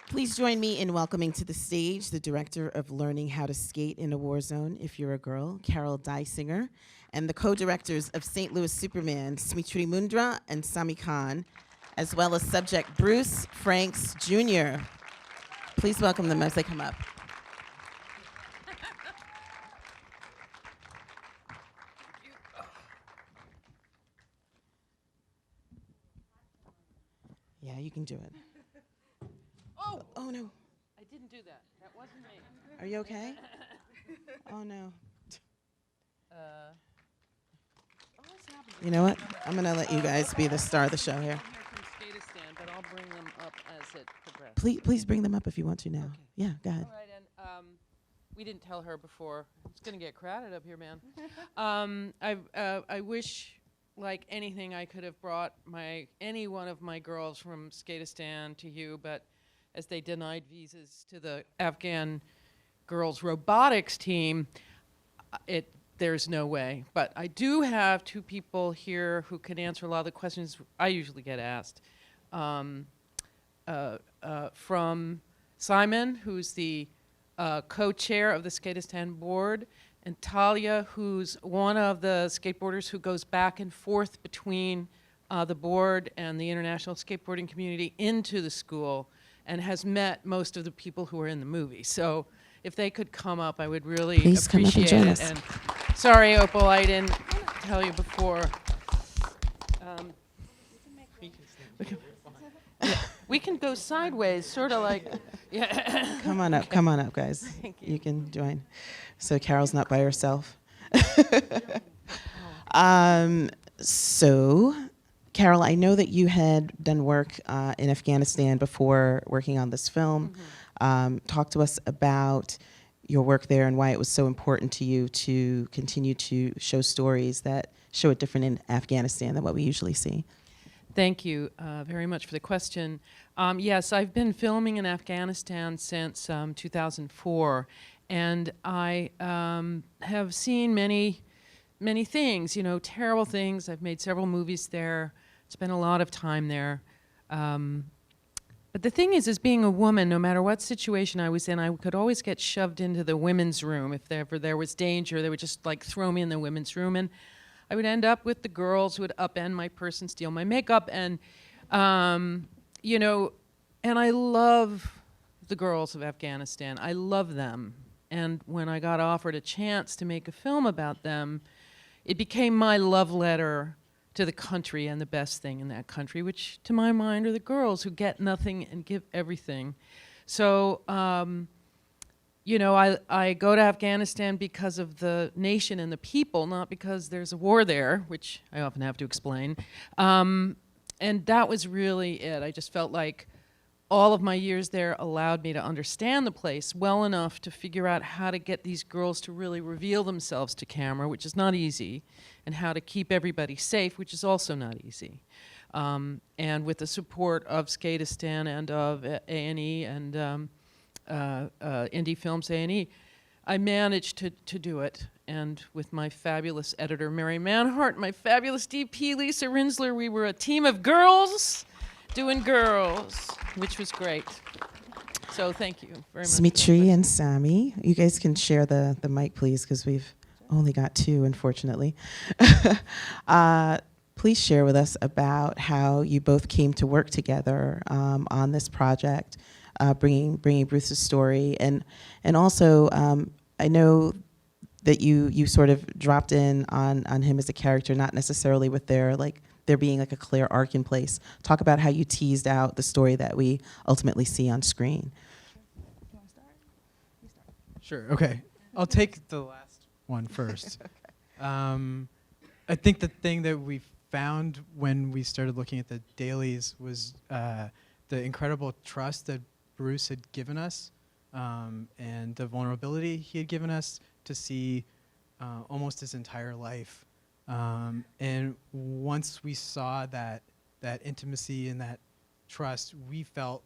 Please join me in welcoming to the stage the director of Learning How to Skate in a War Zone, If You're a Girl, Carol Dysinger, and the co-directors of St. Louis Superman, Smriti Mundhra and Sami Khan, as well as subject Bruce Franks Jr. Please welcome them as they come up. Yeah, you can do it. Oh no. I didn't do that. That wasn't me. Are you okay? Oh no. You know what? I'm gonna let you guys be the star of the show here. I'm here from Skatistan, but I'll bring them up as it progresses. Please bring them up if you want to now. Okay. Yeah, go ahead. All right, and we didn't tell her before. It's gonna get crowded up here, man. I wish, like anything, I could have brought any one of my girls from Skatistan to you, but as they denied visas to the Afghan girls robotics team, there's no way. But I do have two people here who can answer a lot of the questions I usually get asked. From Simon, who's the co-chair of the Skatistan board, and Talia, who's one of the skateboarders who goes back and forth between the board and the international skateboarding community into the school, and has met most of the people who are in the movie. So if they could come up, I would really Please appreciate come up and join it. us. And sorry, Opal, I didn't tell you before. We can go sideways, sort of like, yeah. Come on up, guys. Thank you. You can join. So Carol's not by herself. So, Carol, I know that you had done work in Afghanistan before working on this film. Talk to us about your work there and why it was so important to you to continue to show stories that show it different in Afghanistan than what we usually see. Thank you very much for the question. Yes, I've been filming in Afghanistan since 2004, and I have seen many things, terrible things. I've made several movies there, spent a lot of time there. But the thing is, as being a woman, no matter what situation I was in, I could always get shoved into the women's room. If ever there was danger, they would just like throw me in the women's room, and I would end up with the girls who would upend my purse and steal my makeup. And, and I love the girls of Afghanistan. I love them. And when I got offered a chance to make a film about them, it became my love letter to the country and the best thing in that country, which to my mind are the girls who get nothing and give everything. So, I go to Afghanistan because of the nation and the people, not because there's a war there, which I often have to explain. And that was really it. I just felt like all of my years there allowed me to understand the place well enough to figure out how to get these girls to really reveal themselves to camera, which is not easy, and how to keep everybody safe, which is also not easy. And with the support of Skatistan and of A&E and IndieFilms A&E, I managed to do it. And with my fabulous editor, Mary Manhart, my fabulous DP, Lisa Rinsler, we were a team of girls doing girls, which was great. So thank you very much. Smriti and Sami, you guys can share the mic, please, because we've only got two, unfortunately. Please share with us about how you both came to work together on this project, bringing Bruce's story, and also I know that you sort of dropped in on him as a character, not necessarily with there being like a clear arc in place. Talk about how you teased out the story that we ultimately see on screen. You want to start? You start. Sure. Okay. I'll take the last one first. I think the thing that we found when we started looking at the dailies was the incredible trust that Bruce had given us, and the vulnerability he had given us to see almost his entire life. And once we saw that intimacy and that trust, we felt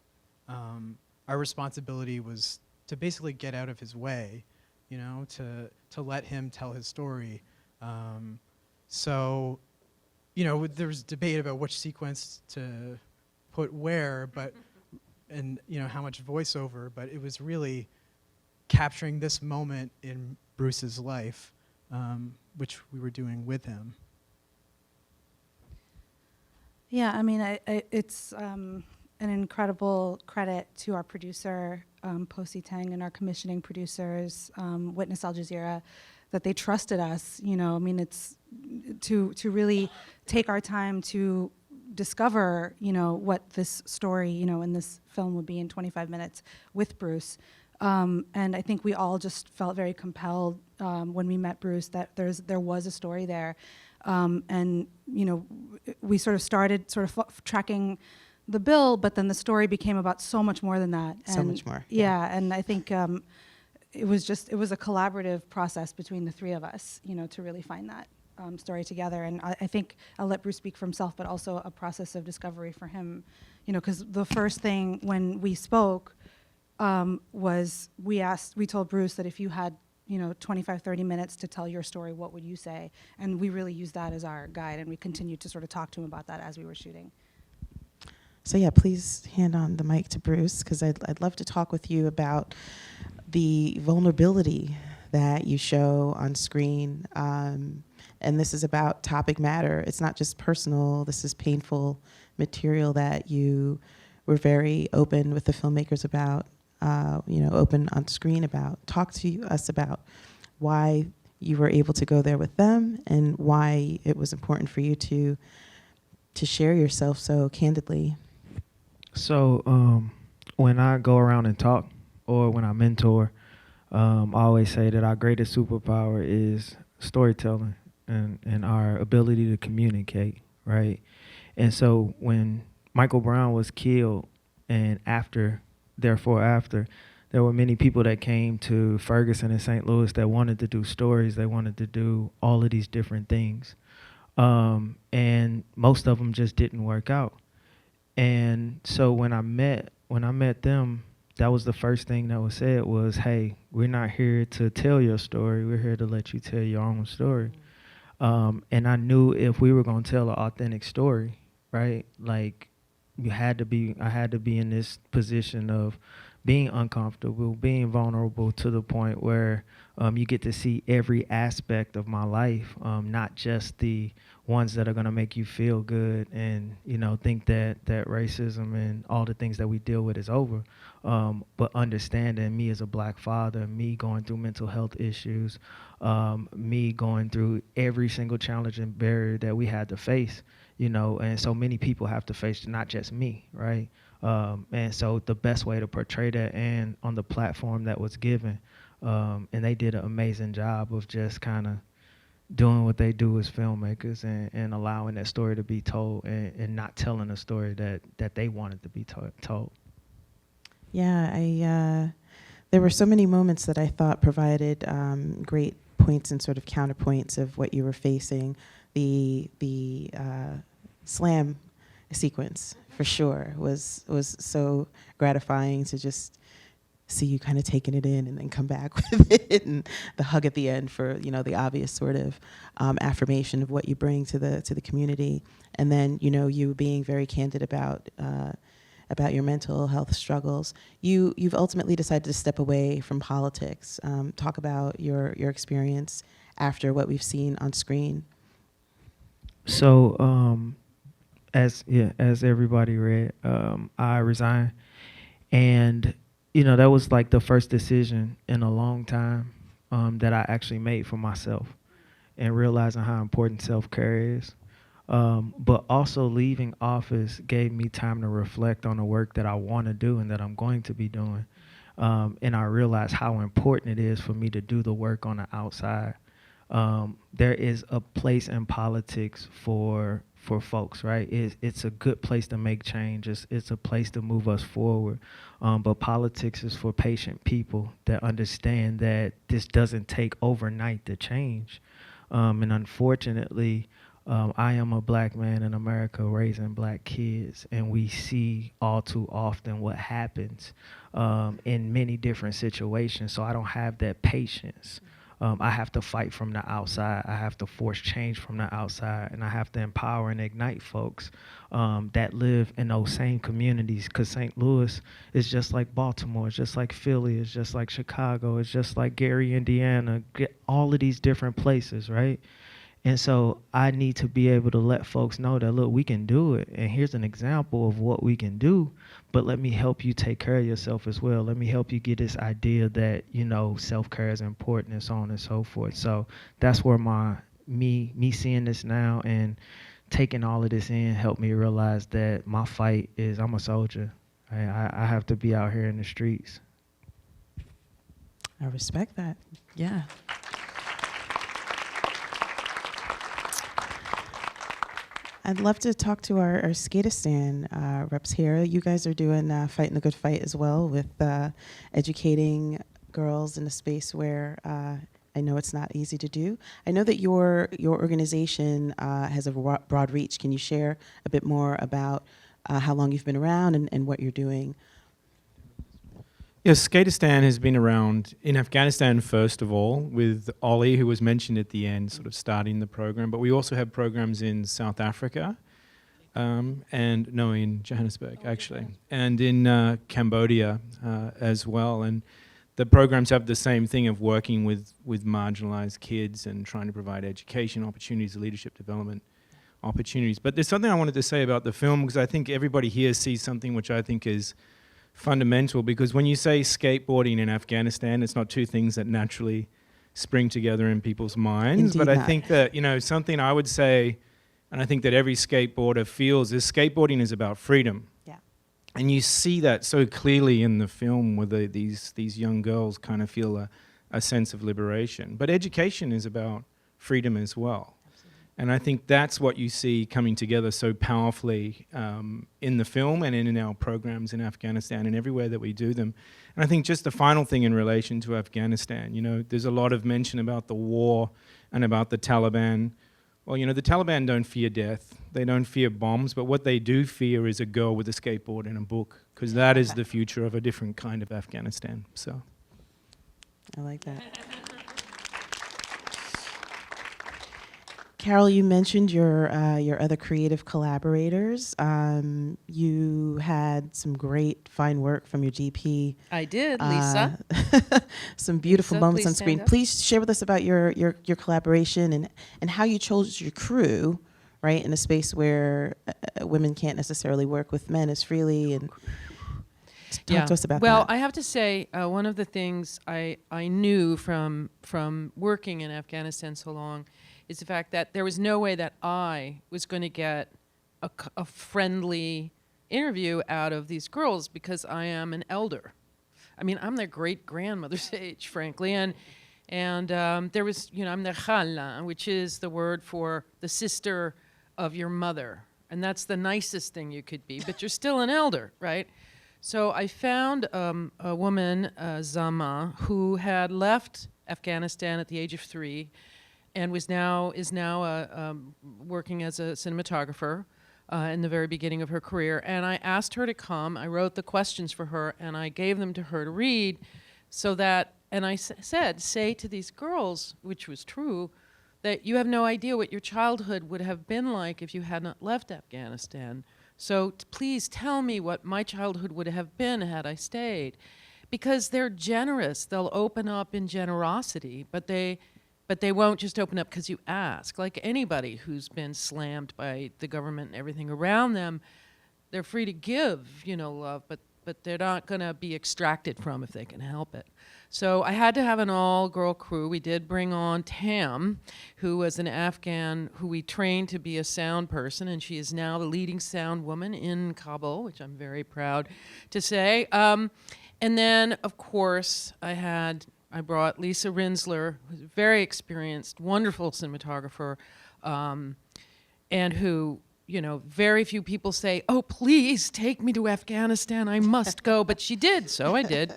our responsibility was to basically get out of his way, to let him tell his story. So, there was debate about which sequence to put where, but and how much voiceover, but it was really capturing this moment in Bruce's life, which we were doing with him. Yeah, I mean, it's an incredible credit to our producer, Posi Tang, and our commissioning producers, Witness Al Jazeera, that they trusted us. I mean, it's to really take our time to discover, what this story, in this film would be in 25 minutes with Bruce. And I think we all just felt very compelled when we met Bruce that there was a story there. And we sort of started tracking the bill, but then the story became about so much more than that. So much more. Yeah, and I think it was a collaborative process between the three of us, to really find that story together. And I think I'll let Bruce speak for himself, but also a process of discovery for him, because the first thing when we spoke was we told Bruce that if you had 25, 30 minutes to tell your story, what would you say? And we really used that as our guide, and we continued to sort of talk to him about that as we were shooting. So yeah, please hand on the mic to Bruce, because I'd love to talk with you about the vulnerability that you show on screen. And this is about topic matter. It's not just personal. This is painful material that you were very open with the filmmakers about. Open on screen about. Talk to us about why you were able to go there with them and why it was important for you to share yourself so candidly. So when I go around and talk or when I mentor, I always say that our greatest superpower is storytelling and our ability to communicate, right? And so when Michael Brown was killed and after, there were many people that came to Ferguson and St. Louis that wanted to do stories. They wanted to do all of these different things. And most of them just didn't work out. And so when I met them, that was the first thing that was said was, hey, we're not here to tell your story. We're here to let you tell your own story. And I knew if we were going to tell an authentic story, right, like I had to be in this position of being uncomfortable, being vulnerable to the point where you get to see every aspect of my life, not just the ones that are going to make you feel good and, think that racism and all the things that we deal with is over. But understanding me as a black father, me going through mental health issues, me going through every single challenge and barrier that we had to face, and so many people have to face, not just me, right? And so the best way to portray that and on the platform that was given, and they did an amazing job of just kind of doing what they do as filmmakers and allowing that story to be told and not telling a story that they wanted to be told. Yeah, there were so many moments that I thought provided great points and sort of counterpoints of what you were facing. The slam sequence, for sure, was so gratifying to just see you kind of taking it in and then come back with it, and the hug at the end for the obvious sort of affirmation of what you bring to the community, and then you being very candid about your mental health struggles. You've ultimately decided to step away from politics. Talk about your experience after what we've seen on screen. So as everybody read, I resigned, and that was like the first decision in a long time that I actually made for myself, and realizing how important self-care is. But also leaving office gave me time to reflect on the work that I want to do and that I'm going to be doing. And I realized how important it is for me to do the work on the outside. There is a place in politics for folks, right? It's a good place to make change. It's a place to move us forward. But politics is for patient people that understand that this doesn't take overnight to change. And unfortunately, I am a black man in America raising black kids, and we see all too often what happens in many different situations. So I don't have that patience I have to fight from the outside. I have to force change from the outside, and I have to empower and ignite folks that live in those same communities. Because St. Louis is just like Baltimore, it's just like Philly, it's just like Chicago, it's just like Gary, Indiana, all of these different places, right? And so I need to be able to let folks know that, look, we can do it. And here's an example of what we can do, but let me help you take care of yourself as well. Let me help you get this idea that, you know, self-care is important and so on and so forth. So that's where me seeing this now and taking all of this in helped me realize that my fight is I'm a soldier. I have to be out here in the streets. I respect that. Yeah. I'd love to talk to our Skatistan reps here. You guys are doing Fighting the Good Fight as well with educating girls in a space where I know it's not easy to do. I know that your organization has a broad reach. Can you share a bit more about how long you've been around and what you're doing? Yes, Skatistan has been around in Afghanistan, first of all, with Ollie, who was mentioned at the end, sort of starting the program. But we also have programs in South Africa, in Johannesburg, actually, and in Cambodia as well. And the programs have the same thing of working with marginalized kids and trying to provide education opportunities, leadership development opportunities. But there's something I wanted to say about the film, because I think everybody here sees something which I think is fundamental, because when you say skateboarding in Afghanistan, it's not two things that naturally spring together in people's minds. Indeed but I not. think that, you know, something I would say, and I think that every skateboarder feels, is skateboarding is about freedom. Yeah. And you see that so clearly in the film, where these young girls kind of feel a sense of liberation. But education is about freedom as well. And I think that's what you see coming together so powerfully in the film and in our programs in Afghanistan and everywhere that we do them. And I think just the final thing in relation to Afghanistan, you know, there's a lot of mention about the war and about the Taliban. Well, you know, the Taliban don't fear death. They don't fear bombs. But what they do fear is a girl with a skateboard and a book, because that is the future of a different kind of Afghanistan. So I like that. Carol, you mentioned your other creative collaborators. You had some great, fine work from your GP. I did, Lisa. Some beautiful Lisa, moments please on screen. stand up. Please share with us about your collaboration and how you chose your crew, right, in a space where women can't necessarily work with men as freely. And talk to us about well, that. I have to say, one of the things I knew from working in Afghanistan so long is the fact that there was no way that I was going to get a friendly interview out of these girls, because I am an elder. I mean, I'm their great-grandmother's age, frankly. And there was, you know, I'm their khala, which is the word for the sister of your mother. And that's the nicest thing you could be, but you're still an elder, right? So I found a woman, Zama, who had left Afghanistan at the age of 3, and is now working as a cinematographer in the very beginning of her career. And I asked her to come. I wrote the questions for her, and I gave them to her to read, so that, and I said, say to these girls, which was true, that you have no idea what your childhood would have been like if you had not left Afghanistan. So please tell me what my childhood would have been had I stayed. Because they're generous. They'll open up in generosity, but they won't just open up because you ask. Like anybody who's been slammed by the government and everything around them, they're free to give, you know, love, but they're not going to be extracted from if they can help it. So I had to have an all-girl crew. We did bring on Tam, who was an Afghan who we trained to be a sound person, and she is now the leading sound woman in Kabul, which I'm very proud to say. And then, of course, I brought Lisa Rinsler, who's a very experienced, wonderful cinematographer, and who, you know, very few people say, oh, please take me to Afghanistan, I must go, but she did, so I did.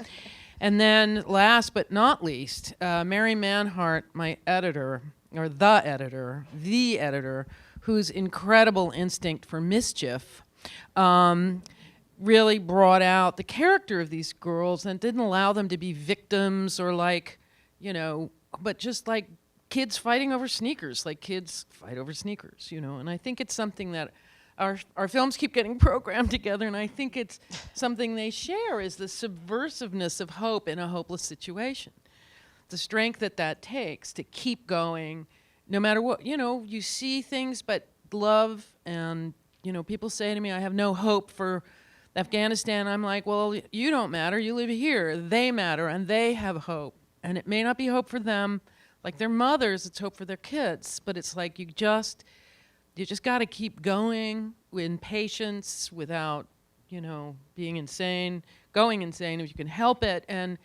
And then last but not least, Mary Manhart, my editor, or the editor, whose incredible instinct for mischief really brought out the character of these girls and didn't allow them to be victims or like, you know, but just like kids fighting over sneakers, like kids fight over sneakers, you know. And I think it's something that our films keep getting programmed together, and I think it's something they share is the subversiveness of hope in a hopeless situation. The strength that takes to keep going, no matter what, you know, you see things, but love, and, you know, people say to me, I have no hope for Afghanistan. I'm like, well, you don't matter, you live here. They matter, and they have hope. And it may not be hope for them, like their mothers, it's hope for their kids, but it's like you just got to keep going in patience without, you know, being insane, going insane if you can help it, and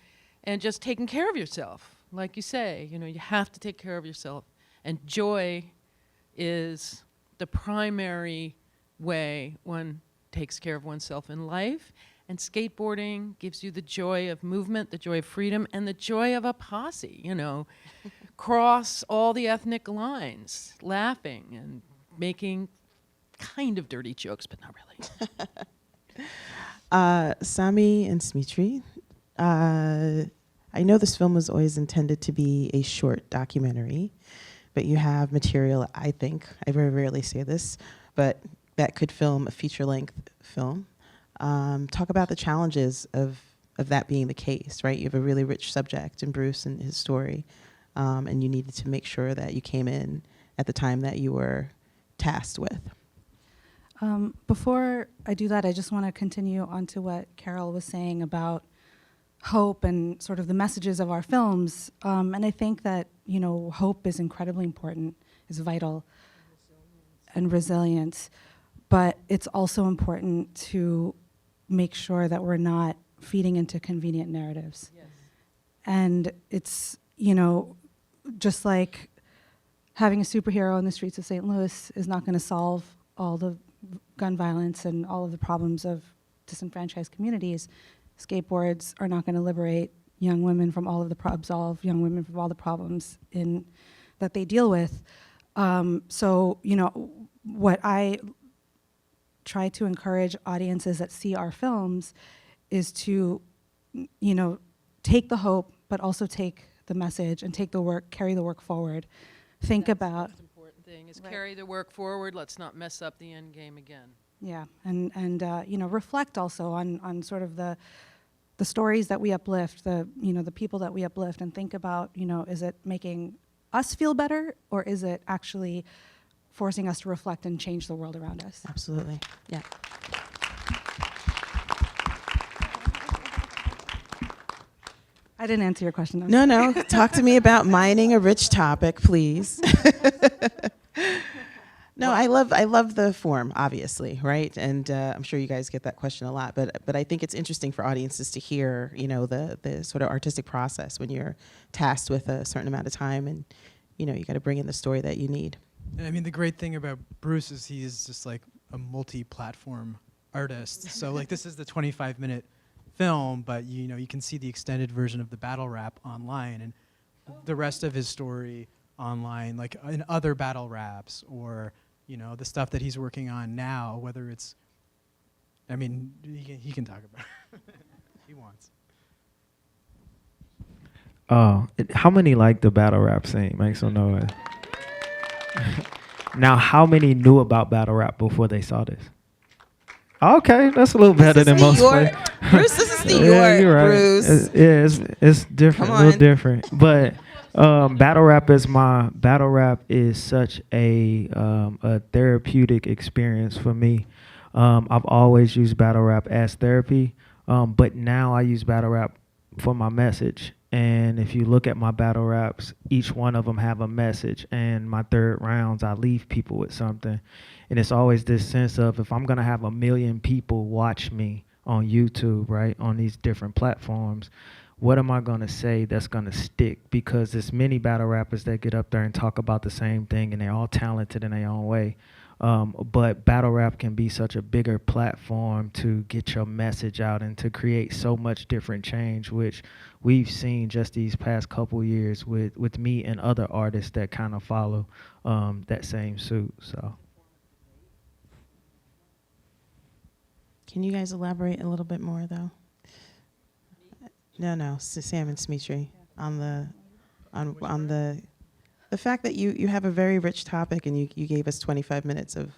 just taking care of yourself. Like you say, you know, you have to take care of yourself. And joy is the primary way one takes care of oneself in life. And skateboarding gives you the joy of movement, the joy of freedom, and the joy of a posse, you know. Cross all the ethnic lines, laughing and making kind of dirty jokes, but not really. Sami and Smriti, I know this film was always intended to be a short documentary, but you have material, I think, I very rarely say this, but that could film a feature-length film. Talk about the challenges of that being the case, right? You have a really rich subject in Bruce and his story, and you needed to make sure that you came in at the time that you were tasked with. Before I do that, I just want to continue on to what Carol was saying about hope and sort of the messages of our films. And I think that, you know, hope is incredibly important, is vital, and resilience. But it's also important to make sure that we're not feeding into convenient narratives. Yes. And it's, you know, just like having a superhero in the streets of St. Louis is not going to solve all the gun violence and all of the problems of disenfranchised communities. Skateboards are not going to liberate young women from all of the absolve young women from all the problems that they deal with. So, you know, what I try to encourage audiences that see our films is to, you know, take the hope, but also take the message and take the work, carry the work forward. Think That's about the most important thing is Right. carry the work forward. Let's not mess up the end game again. Yeah, and you know, reflect also on sort of the stories that we uplift, the people that we uplift, and think about, you know, is it making us feel better, or is it actually forcing us to reflect and change the world around us? Absolutely, yeah. I didn't answer your question, though. No, talk to me about mining a rich topic, please. No, I love the form, obviously, right? And I'm sure you guys get that question a lot, but I think it's interesting for audiences to hear, you know, the sort of artistic process when you're tasked with a certain amount of time, and you know, you got to bring in the story that you need. And I mean, the great thing about Bruce is he's just like a multi-platform artist. So like, this is the 25-minute film, but you know, you can see the extended version of the battle rap online, and the rest of his story online, like in other battle raps, or you know, the stuff that he's working on now, whether it's, I mean, he can talk about it if he wants. How many like the battle rap scene? Make some noise. Now, how many knew about battle rap before they saw this? Okay, that's a little better than most places. Bruce, this is New Yeah, York, you're right. Bruce. It's different, a Come little on. different. But battle rap is such a therapeutic experience for me. I've always used battle rap as therapy, but now I use battle rap for my message. And if you look at my battle raps, each one of them have a message. And my third rounds, I leave people with something. And it's always this sense of, if I'm going to have 1 million people watch me on YouTube, right, on these different platforms, what am I going to say that's going to stick? Because there's many battle rappers that get up there and talk about the same thing, and they're all talented in their own way. But battle rap can be such a bigger platform to get your message out and to create so much different change, which we've seen just these past couple years with me and other artists that kind of follow that same suit. So, Can you guys elaborate a little bit more, though? No, Sam and Smriti on the. on the fact that you have a very rich topic and you gave us 25 minutes of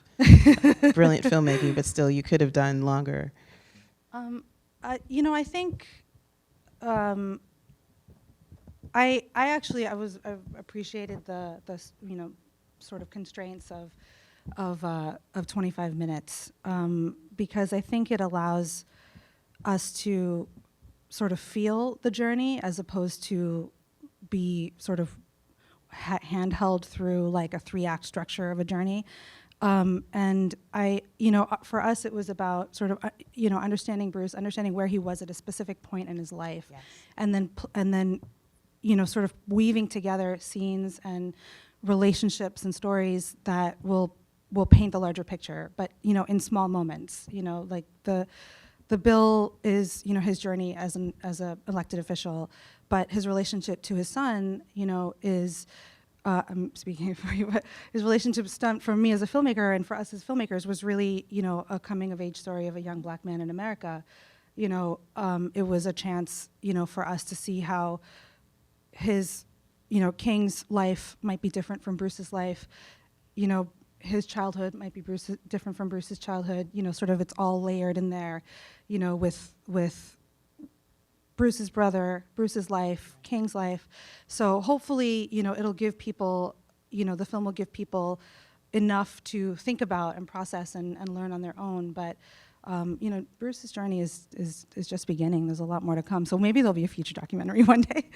brilliant filmmaking, but still you could have done longer. I think I appreciated the sort of constraints of 25 minutes because I think it allows us to sort of feel the journey as opposed to be sort of handheld through like a 3-act structure of a journey. And for us, it was about sort of, understanding Bruce, understanding where he was at a specific point in his life, Yes. and then, sort of weaving together scenes and relationships and stories that will paint the larger picture, but, in small moments, like the bill is, his journey as a elected official, but his relationship to his son, is, I'm speaking for you, but his relationship for me as a filmmaker and for us as filmmakers was really, a coming of age story of a young black man in America. It was a chance, for us to see how his, King's life might be different from Bruce's life. His childhood might be different from Bruce's childhood. Sort of it's all layered in there, with Bruce's brother, Bruce's life, King's life. So hopefully, it'll give people, the film will give people enough to think about and process and learn on their own. But, Bruce's journey is just beginning. There's a lot more to come. So maybe there'll be a future documentary one day.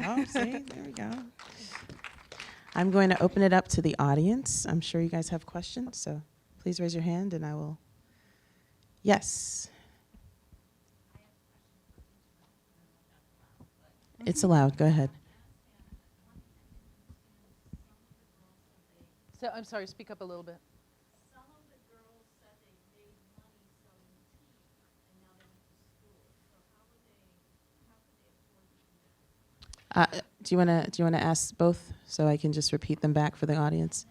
Oh, see, there we go. I'm going to open it up to the audience. I'm sure you guys have questions, so please raise your hand and I will. Yes. It's allowed. Go ahead. So I'm sorry, speak up a little bit. Some of the girls said they made money selling tea, and now they went to school. So how could they afford to do that? Do you want to ask both so I can just repeat them back for the audience?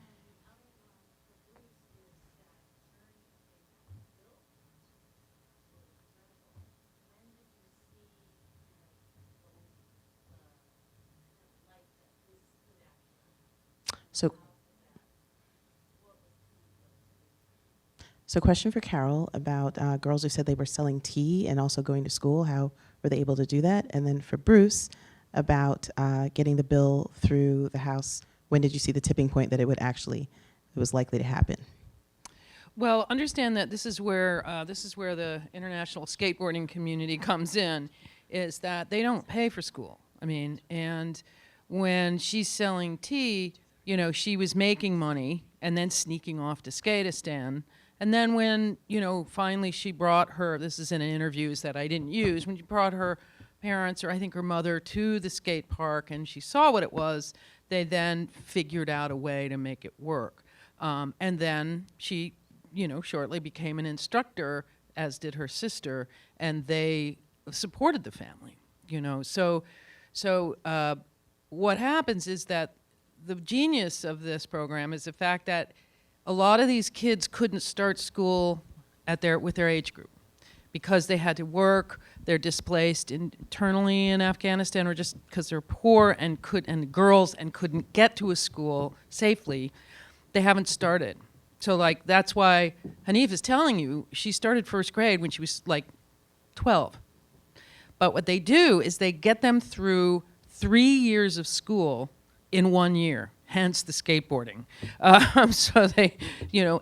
So question for Carol about girls who said they were selling tea and also going to school. How were they able to do that? And then for Bruce, about getting the bill through the House. When did you see the tipping point that it was likely to happen? Well, understand that this is where the international skateboarding community comes in, is that they don't pay for school. I mean, and when she's selling tea, she was making money and then sneaking off to Skateistan. And then when, finally she brought her, this is in interviews that I didn't use, when she brought her parents, or I think her mother, to the skate park and she saw what it was, they then figured out a way to make it work. And then she, shortly became an instructor, as did her sister, and they supported the family, So what happens is that the genius of this program is the fact that a lot of these kids couldn't start school with their age group because they had to work, they're displaced internally in Afghanistan, or just because they're poor and girls and couldn't get to a school safely. They haven't started. So that's why Hanif is telling you she started first grade when she was 12. But what they do is they get them through 3 years of school in 1 year. Hence the skateboarding. So they,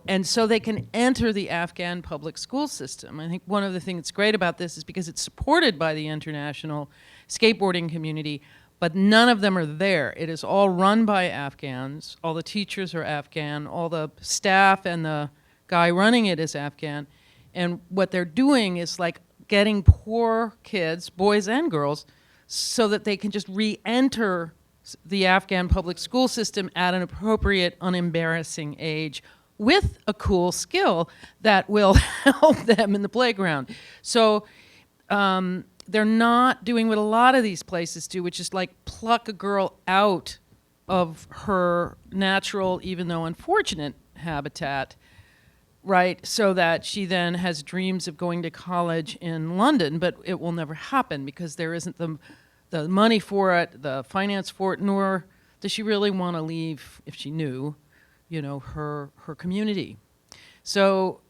and so they can enter the Afghan public school system. I think one of the things that's great about this is because it's supported by the international skateboarding community, but none of them are there. It is all run by Afghans. All the teachers are Afghan. All the staff and the guy running it is Afghan. And what they're doing is getting poor kids, boys and girls, so that they can just re-enter the Afghan public school system at an appropriate, unembarrassing age with a cool skill that will help them in the playground. So they're not doing what a lot of these places do, which is pluck a girl out of her natural, even though unfortunate, habitat, right? So that she then has dreams of going to college in London, but it will never happen because there isn't the money for it, the finance for it, nor does she really want to leave, if she knew, you know, her community. So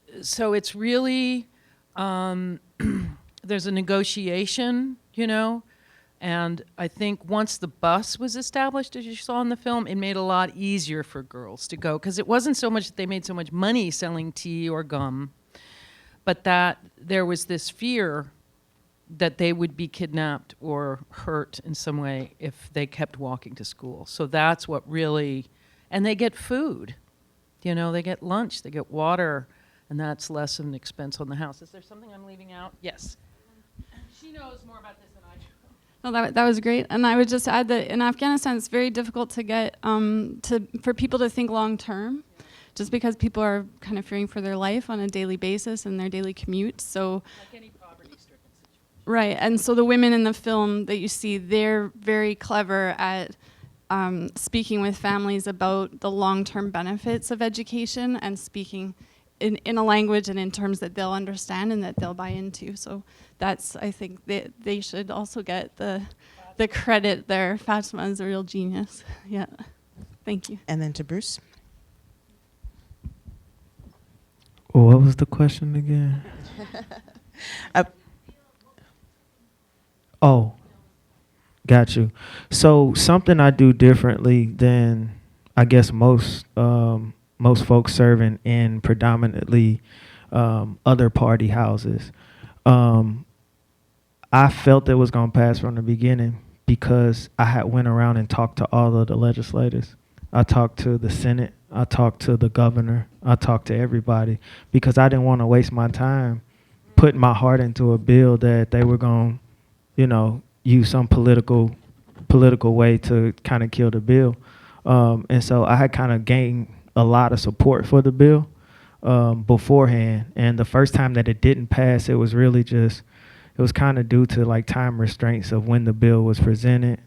it's really, there's a negotiation, you know, and I think once the bus was established, as you saw in the film, it made it a lot easier for girls to go, because it wasn't so much that they made so much money selling tea or gum, but that there was this fear that they would be kidnapped or hurt in some way if they kept walking to school. So that's what really, and they get food, you know, they get lunch, they get water, and that's less of an expense on the house. Is there something I'm leaving out? Yes. She knows more about this than I do. No, that was great. And I would just add that in Afghanistan, it's very difficult to get, for people to think long term, just because people are kind of fearing for their life on a daily basis and their daily commute. So, Like any poverty-stricken situation. right, and so the women in the film that you see, they're very clever at speaking with families about the long-term benefits of education and speaking in a language and in terms that they'll understand and that they'll buy into. So that's, I think, they should also get the credit there. Fatima is a real genius. Yeah, thank you. And then to Bruce. What was the question again? Oh, got you. So something I do differently than I guess most folks serving in predominantly other party houses. I felt it was gonna pass from the beginning because I had went around and talked to all of the legislators. I talked to the Senate. I talked to the governor. I talked to everybody because I didn't want to waste my time putting my heart into a bill that they were going, you know, use some political way to kind of kill the bill. And so I had kind of gained a lot of support for the bill beforehand. And the first time that it didn't pass, it was really just, it was kind of due to like time restraints of when the bill was presented.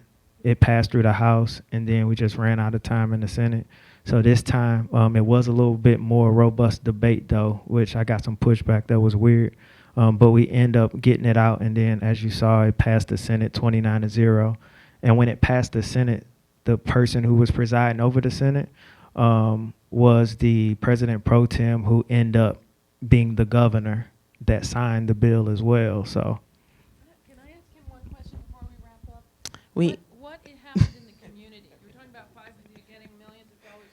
It passed through the House, and then we just ran out of time in the Senate. So this time, it was a little bit more robust debate, though, which I got some pushback that was weird. But we end up getting it out, and then, as you saw, it passed the Senate 29-0. And when it passed the Senate, the person who was presiding over the Senate was the president pro tem, who ended up being the governor that signed the bill as well. So. Can I ask him one question before we wrap up? We. What happened in the community? We're talking about $5 million getting millions of dollars.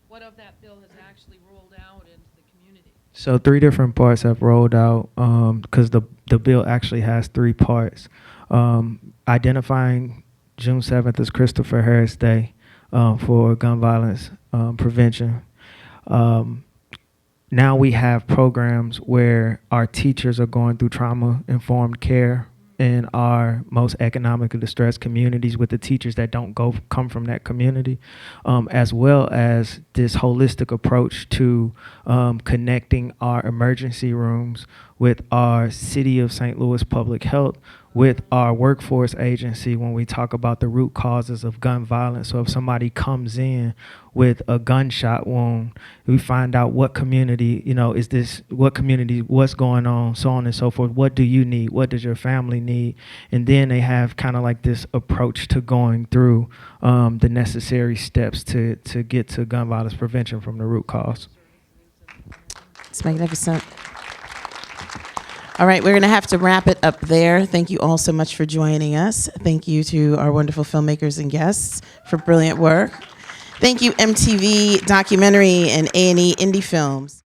What of that bill has actually rolled out into the community? So 3 different parts have rolled out because the bill actually has 3 parts. Identifying June 7th as Christopher Harris Day for gun violence prevention. Now we have programs where our teachers are going through trauma-informed care in our most economically distressed communities with the teachers that don't come from that community, as well as this holistic approach to connecting our emergency rooms with our City of St. Louis Public Health, with our workforce agency when we talk about the root causes of gun violence. So if somebody comes in with a gunshot wound, we find out what community, is this, what community, what's going on, so on and so forth. What do you need? What does your family need? And then they have kind of like this approach to going through the necessary steps to get to gun violence prevention from the root cause. It's magnificent. All right, we're going to have to wrap it up there. Thank you all so much for joining us. Thank you to our wonderful filmmakers and guests for brilliant work. Thank you, MTV Documentary and A&E IndieFilms.